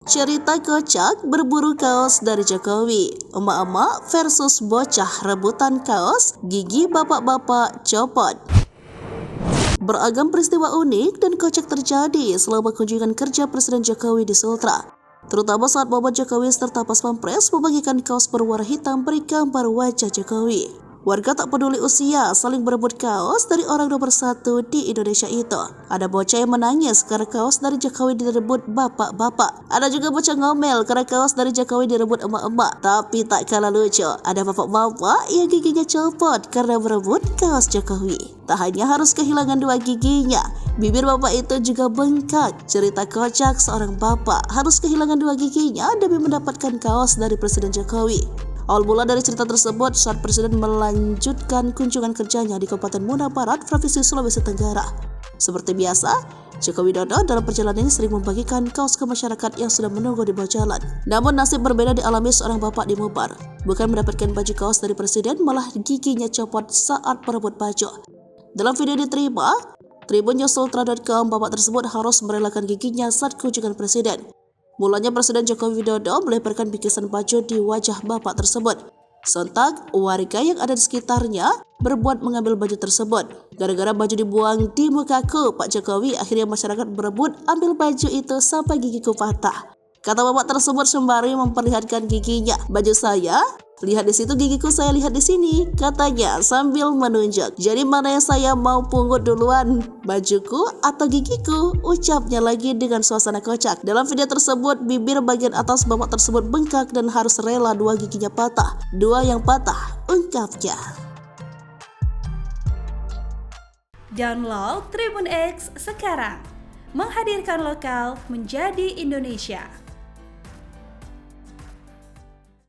Cerita kocak berburu kaos dari Jokowi. Emak-emak versus bocah rebutan kaos, gigi bapak-bapak copot. Beragam peristiwa unik dan kocak terjadi selama kunjungan kerja Presiden Jokowi di Sultra. Terutama saat momen Jokowi serta Pas Pampres membagikan kaos berwarna hitam bergambar wajah Jokowi. Warga tak peduli usia saling berebut kaos dari orang nomor satu di Indonesia itu. Ada bocah yang menangis karena kaos dari Jokowi direbut bapak-bapak. Ada juga bocah ngomel karena kaos dari Jokowi direbut emak-emak. Tapi tak kalah lucu, ada bapak-bapak yang giginya copot karena berebut kaos Jokowi. Tak hanya harus kehilangan dua giginya, bibir bapak itu juga bengkak. Cerita kocak seorang bapak harus kehilangan dua giginya demi mendapatkan kaos dari Presiden Jokowi. Awal mula dari cerita tersebut saat Presiden melanjutkan kunjungan kerjanya di Kabupaten Muna Barat, Provinsi Sulawesi Tenggara. Seperti biasa, Joko Widodo dalam perjalanan ini sering membagikan kaos ke masyarakat yang sudah menunggu di bawah jalan. Namun nasib berbeda dialami seorang bapak di Mobar. Bukan mendapatkan baju kaos dari Presiden, malah giginya copot saat merebut baju. Dalam video diterima, tribunnyusultra.com, bapak tersebut harus merelakan giginya saat kunjungan Presiden. Mulanya Presiden Joko Widodo melemparkan bingkisan baju di wajah bapak tersebut. Sontak, warga yang ada di sekitarnya berbuat mengambil baju tersebut. Gara-gara baju dibuang di mukaku, Pak Jokowi, akhirnya masyarakat berebut ambil baju itu sampai gigiku patah. Kata bapak tersebut sembari memperlihatkan giginya. Baju saya, lihat di situ, gigiku saya lihat di sini, katanya sambil menunjuk. Jadi mana yang saya mau pungut duluan, bajuku atau gigiku? Ucapnya lagi dengan suasana kocak. Dalam video tersebut, bibir bagian atas bapak tersebut bengkak dan harus rela dua giginya patah. Dua yang patah, ungkapnya. Download Tribun X sekarang, menghadirkan lokal menjadi Indonesia.